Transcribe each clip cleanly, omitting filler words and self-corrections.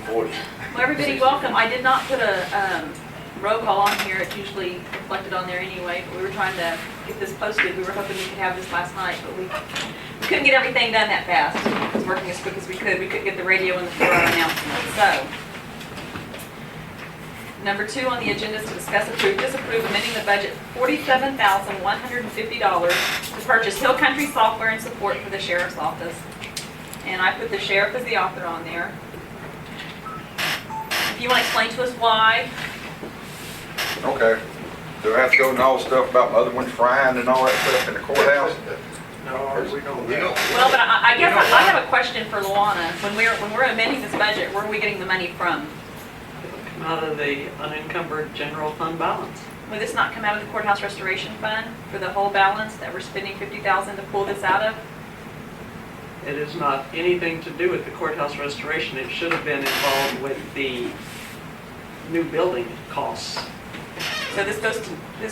40. Well, everybody, welcome. I did not put a roll call on here. It's usually reflected on there anyway, but we were trying to get this posted. We were hoping we could have this last night, but we couldn't get everything done that fast. It was working as quick as we could. We couldn't get the radio and the floor announcement. So, number 2 on the agenda is to discuss, approve, disapprove amending the budget $47,150 to purchase Hill Country software and support for the sheriff's office. And I put the sheriff as the author on there. If you want to explain to us why. Okay. Do I have to go into all the stuff about other ones frying and all that stuff in the courthouse? No, we don't. Well, but I guess I have a question for Luana. When we're amending this budget, where are we getting the money from? Come out of the unencumbered general fund balance. Would this not come out of the courthouse restoration fund for the whole balance that we're spending $50,000 to pull this out of? It is not anything to do with the courthouse restoration. It should have been involved with the new building costs, So this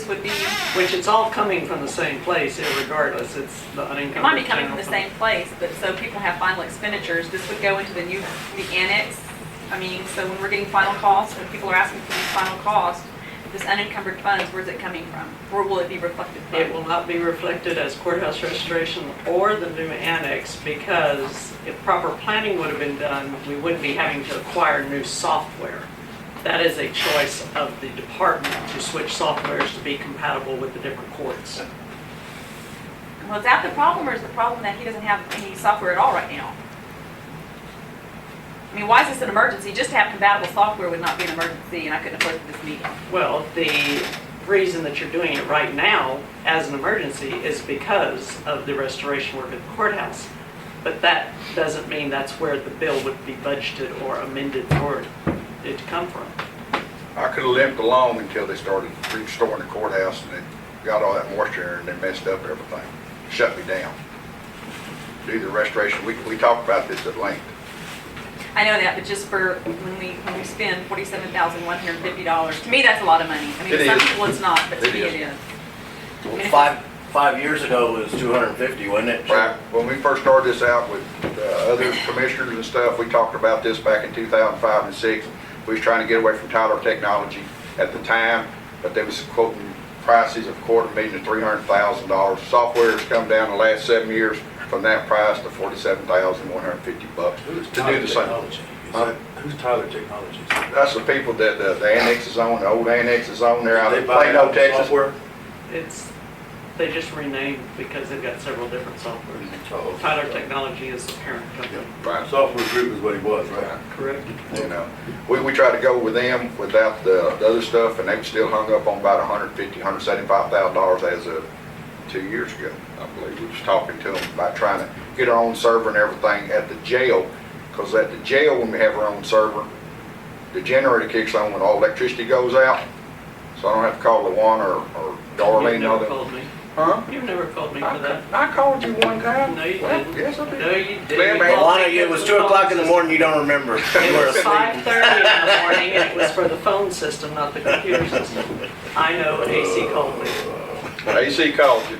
would be, which it's all coming from the same place regardless. It's the unencumbered it might be coming from general the fund. same place, but so people have final expenditures. This would go into the annex. I mean, so when we're getting final costs, when people are asking for these final costs, this unencumbered funds, where's it coming from? Where will it be reflected from? It will not be reflected as courthouse restoration or the new annex, because if proper planning would have been done, we wouldn't be having to acquire new software. That is a choice of the department to switch softwares to be compatible with the different courts. Well, is that the problem, or is the problem that he doesn't have any software at all right now? I mean, why is this an emergency? Just to have compatible software would not be an emergency, and I couldn't afford this meeting. Well, the reason that you're doing it right now as an emergency is because of the restoration work at the courthouse. But that doesn't mean that's where the bill would be budgeted or amended for it to come from. I could have limped along until they started restoring the courthouse and they got all that moisture and they messed up everything. Shut me down. Do the restoration. We talked about this at length. I know that, but just for when we spend $47,150, to me that's a lot of money. I mean, It to some is. people it's not, but to It me is. it is. Five years ago it was 250, wasn't it? Right. When we first started this out with other commissioners and stuff, we talked about this back in 2005 and 6. We was trying to get away from Tyler Technology at the time, but they was quoting prices of $250,000 to $300,000. Software has come down the last 7 years from that price to $47,150 Who's to do Tyler the same. Technology? Huh? Who's Tyler Technologies? That's the people that the annex is on, the old annex is on there out They in buy Plano, out the Texas. software? They just renamed because they've got several different softwares. Oh. Tyler Technology is the parent company. Right. Software Group is what he was, right? Correct? You know, we tried to go with them without the other stuff, and they were still hung up on about $150,000, $175,000 as of 2 years ago, I believe. We was talking to them about trying to get our own server and everything at the jail, because at the jail, when we have our own server, the generator kicks on when all electricity goes out, so I don't have to call Luana or Darlene. You've never called me. Huh? You've never called me for that. I called you one time. No, you Well, didn't. yes, I did. No, you Man, didn't. man. Luana, it was 2 o'clock in the morning, you don't remember. You It were was asleep. 5:30 in the morning, and it was for the phone system, not the computer system. I know AC called me. AC called you,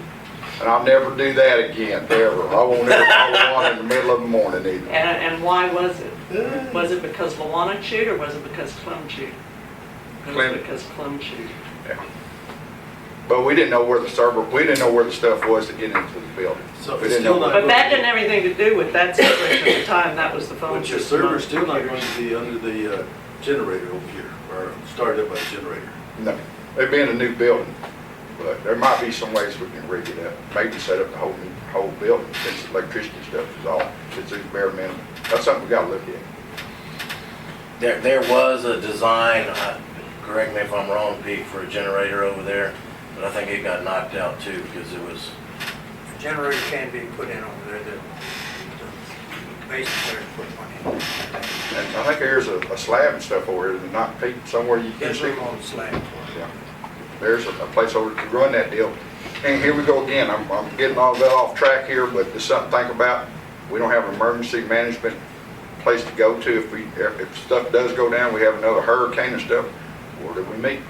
and I'll never do that again, ever. I won't ever call Luana in the middle of the morning either. And why was it? Was it because Luana chewed, or was it because Clem chewed? It Clem. was because Clem chewed. Yeah. But we didn't know where the server, we didn't know where the stuff was to get into the building. So We it's didn't still know. not But that didn't have anything to do with that situation at the time. That was the phone But your system. server's still not computers. going to be under the generator over here, or started up by the generator. No, they'd be in a new building, but there might be some ways we can rig it up. Maybe set up the whole building since the electricity stuff is all, it's a bare minimum. That's something we gotta look at. There was a design, correct me if I'm wrong, Pete, for a generator over there, but I think it got knocked out too because it was, Generator can be put in over there, the base there to put one in. And I think there's a slab and stuff over there, not Pete, somewhere you can There's see. room on the slab for it. Yeah. There's a place over to run that deal. And here we go again, I'm getting all that off track here, but it's something to think about. We don't have an emergency management place to go to. If stuff does go down, we have another hurricane and stuff, where do we meet?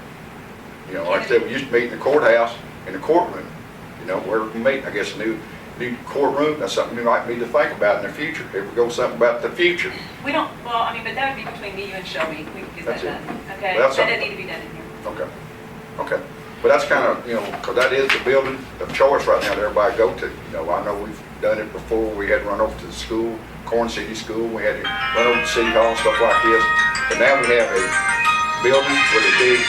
You know, like I said, we used to meet in the courthouse, in the courtroom, you know, where we meet. I guess new courtroom, that's something we might need to think about in the future. If we go something about the future, We don't, well, I mean, but that would be between me, you and Shelby, we can get that That's it. done, okay? Well, that's That doesn't something. need to be done in here. okay, okay. But that's kind of, because that is the building of choice right now that everybody go to. I know we've done it before, we had to run over to the school, Corn City School, we had to run over to City Hall, stuff like this. But now we have a building with a big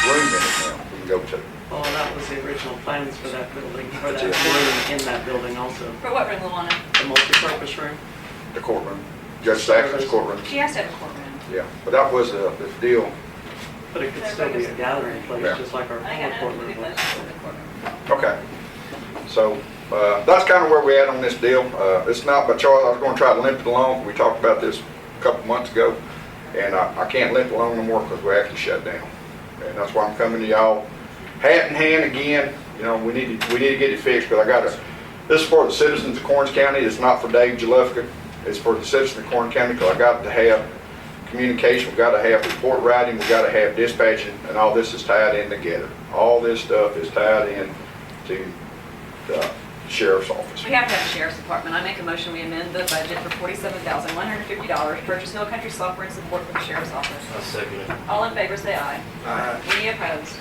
room in it now we can go to. Well, that was the original plans for that building, for that That's it. room in that building also, For what room, Luana? the multi-purpose room. The courtroom, Judge Saxon's courtroom. She has to have a courtroom. Yeah, but that was the deal. But it could still be a gathering place, Yeah. just like our I think I former know, we courtroom did was. the courtroom. Okay. So, that's kind of where we're at on this deal. It's not by choice. I was going to try to limp it along. We talked about this a couple months ago. And I can't limp it along no more because we're actually shut down. And that's why I'm coming to y'all hat in hand again. We need to get it fixed, but this is for the citizens of Karnes County. It's not for Dave Jalufka. It's for the citizens of Karnes County because I got to have communication. We got to have report writing. We got to have dispatching, and all this is tied in together. All this stuff is tied in to the sheriff's office. We have to have a sheriff's department. I make a motion, we amend the budget for $47,150, purchase Hill Country software and support for the sheriff's office. I second it. All in favor, say aye. Aye. Any opposed?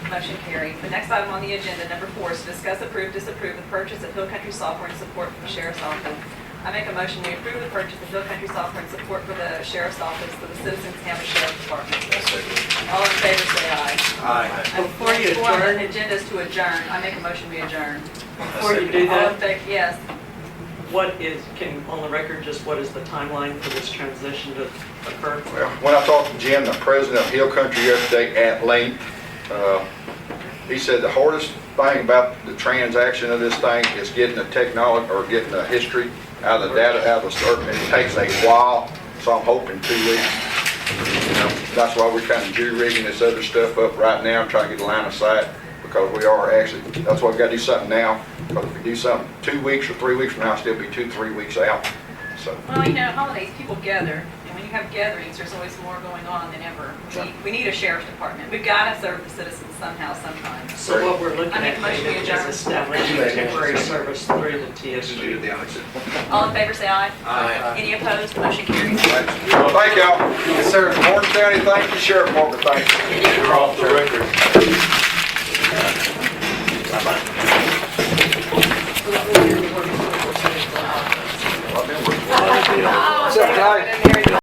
Motion carried. The next item on the agenda, number 4, is to discuss, approve, disapprove the purchase of Hill Country software and support for the sheriff's office. I make a motion, we approve the purchase of Hill Country software and support for the sheriff's office, so the citizens have a sheriff's department. I second it. All in favor, say aye. Aye. Before you Next one on adjourn- the agenda is to adjourn. I make a motion, we adjourn. Before you do All in that, favor, yes. on the record, just what is the timeline for this transition to occur? Well, when I talked to Jim, the president of Hill Country yesterday at length, he said the hardest thing about the transaction of this thing is getting the technology or getting the history out of the data, out of the server. It takes a while, so I'm hoping 2 weeks. That's why we're kind of jury-rigging this other stuff up right now, trying to get a line of sight, because we are actually, that's why we got to do something now, because if we do something 2 weeks or 3 weeks from now, I'll still be 2-3 weeks out, so. Well, holidays, people gather, and when you have gatherings, there's always more going on than ever. We need a sheriff's department. We've got to serve the citizens somehow, sometime. So what we're looking I make at, a motion to David, is adjourn. establishing a temporary service through the TSG. All in favor, say aye. Aye. Any opposed? Motion carries. Well, thank y'all. Yes, sir. Orange County, thank you. Sheriff Morgan, thank you. You're off the record.